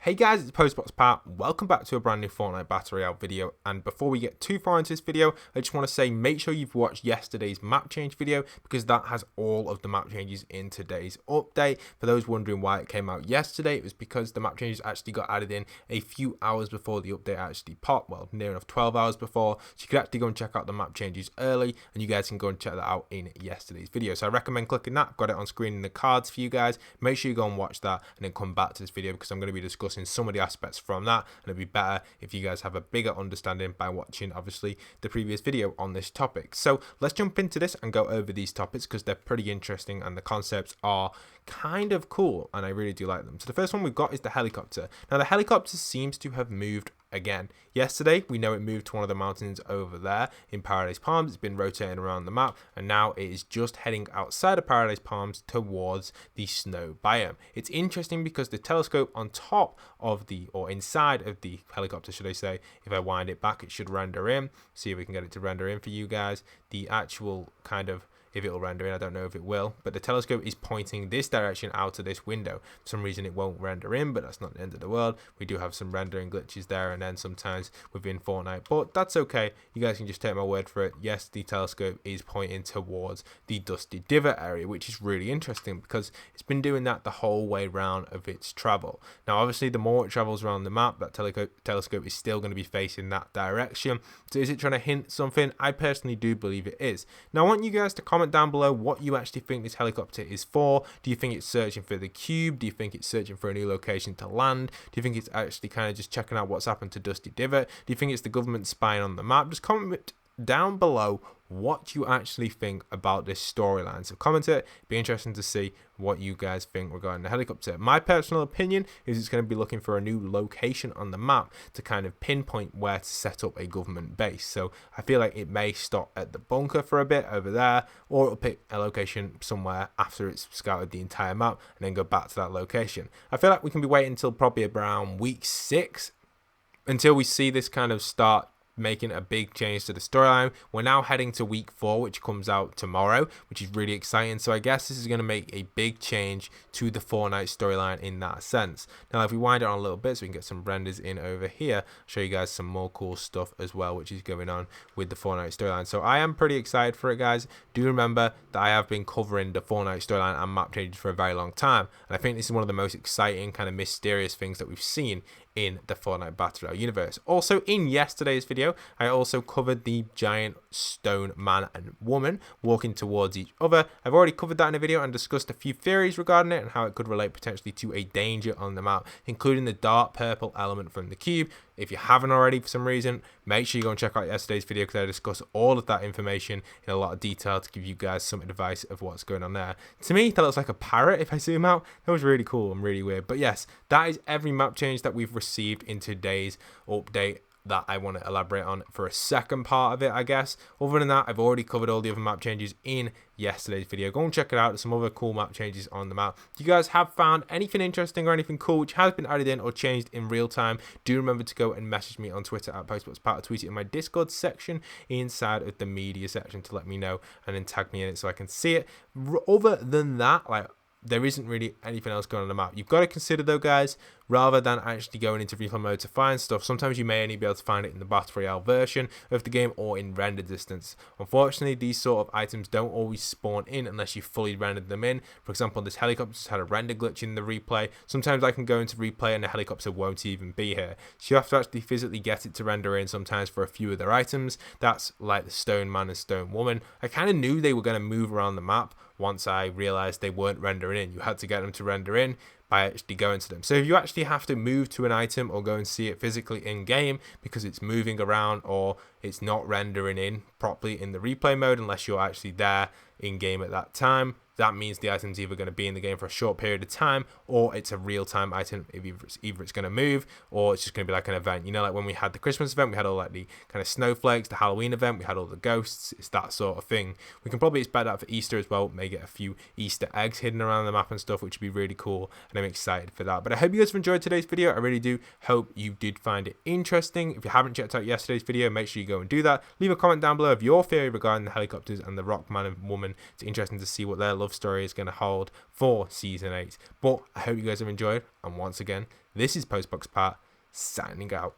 Hey guys, it's postboxpat. Welcome back to a brand new Fortnite Battle Royale video. And before we get too far into this video, I just want to say make sure you've watched yesterday's map change video because that has all of the map changes in today's update. For those wondering why it came out yesterday, it was because the map changes actually got added in a few hours before the update actually popped. Well, near enough 12 hours before. So you could actually go and check out the map changes early, and you guys can go and check that out in yesterday's video. So I recommend clicking that. I've got it on screen in the cards for you guys. Make sure you go and watch that and then come back to this video because I'm going to be discussing some of the aspects from that, and it'd be better if you guys have a bigger understanding by watching obviously the previous video on this topic. So let's jump into this and go over these topics because they're pretty interesting and the concepts are kind of cool and I really do like them. So the first one we've got is the helicopter. Now the helicopter seems to have moved again. Yesterday we know it moved to one of the mountains over there in Paradise Palms. It's been rotating around the map and now it is just heading outside of Paradise Palms towards the snow biome. It's interesting because the telescope on top of the, or inside of the helicopter should I say, if I wind it back it should render in. See if we can get it to render in for you guys. The actual kind of, if it'll render in, I don't know if it will, but the telescope is pointing this direction out of this window. For some reason it won't render in, but that's not the end of the world. We do have some rendering glitches there and then sometimes within Fortnite, but that's okay. You guys can just take my word for it. Yes, the telescope is pointing towards the Dusty Divot area, which is really interesting because it's been doing that the whole way round of its travel. Now obviously the more it travels around the map, that telescope is still going to be facing that direction. So is it trying to hint something? I personally do believe it is. Now I want you guys to comment down below what you actually think this helicopter is for. Do you think it's searching for the cube? Do you think it's searching for a new location to land? Do you think it's actually kind of just checking out what's happened to Dusty Divot? Do you think it's the government spying on the map? Just comment down below what you actually think about this storyline. So comment it. Be interesting to see what you guys think regarding the helicopter. My personal opinion is it's going to be looking for a new location on the map to kind of pinpoint where to set up a government base. So I feel like it may stop at the bunker for a bit over there, or it'll pick a location somewhere after it's scouted the entire map and then go back to that location. I feel like we can be waiting until probably around week 6 until we see this kind of start making a big change to the storyline. We're now heading to week 4, which comes out tomorrow, which is really exciting. So I guess this is going to make a big change to the Fortnite storyline in that sense. Now if we wind it on a little bit so we can get some renders in over here, I'll show you guys some more cool stuff as well which is going on with the Fortnite storyline. So I am pretty excited for it, guys. Do remember that I have been covering the Fortnite storyline and map changes for a very long time, and I think this is one of the most exciting kind of mysterious things that we've seen in the Fortnite Battle Royale universe. Also in yesterday's video I also covered the giant stone man and woman walking towards each other. I've already covered that in a video and discussed a few theories regarding it and how it could relate potentially to a danger on the map, including the dark purple element from the cube. If you haven't already for some reason, make sure you go and check out yesterday's video because I discuss all of that information in a lot of detail to give you guys some advice of what's going on there. To me, that looks like a parrot if I zoom out. That was really cool and really weird. But yes, that is every map change that we've received in today's update that I want to elaborate on for a second part of it, I guess. Other than that, I've already covered all the other map changes in yesterday's video. Go and check it out. There's some other cool map changes on the map. If you guys have found anything interesting or anything cool which has been added in or changed in real time, do remember to go and message me on Twitter at postboxpat or tweet it in my Discord section inside of the media section to let me know and then tag me in it so I can see it. Other than that, like, there isn't really anything else going on the map. You've got to consider though, guys, rather than actually going into replay mode to find stuff, sometimes you may only be able to find it in the Battle Royale version of the game or in render distance. Unfortunately, these sort of items don't always spawn in unless you fully rendered them in. For example, this helicopter's had a render glitch in the replay. Sometimes I can go into replay and the helicopter won't even be here. So you have to actually physically get it to render in sometimes for a few of their items. That's like the stone man and stone woman. I kind of knew they were going to move around the map once I realized they weren't rendering in. You had to get them to render in by actually going to them. So if you actually have to move to an item or go and see it physically in game because it's moving around or it's not rendering in properly in the replay mode unless you're actually there in game at that time, that means the item's either going to be in the game for a short period of time or it's a real-time item. If either it's going to move or it's just going to be like an event. You know, like when we had the Christmas event, we had all like the kind of snowflakes. The Halloween event, we had all the ghosts. It's that sort of thing. We can probably expect that for Easter as well. May get a few Easter eggs hidden around the map and stuff, which would be really cool. And and I'm excited for that. But I hope you guys have enjoyed today's video. I really do hope you did find it interesting. If you haven't checked out yesterday's video, make sure you go and do that. Leave a comment down below of your theory regarding the helicopters and the rock man and woman. It's interesting to see what their love story is going to hold for season 8. But I hope you guys have enjoyed, and once again, this is postboxpat signing out.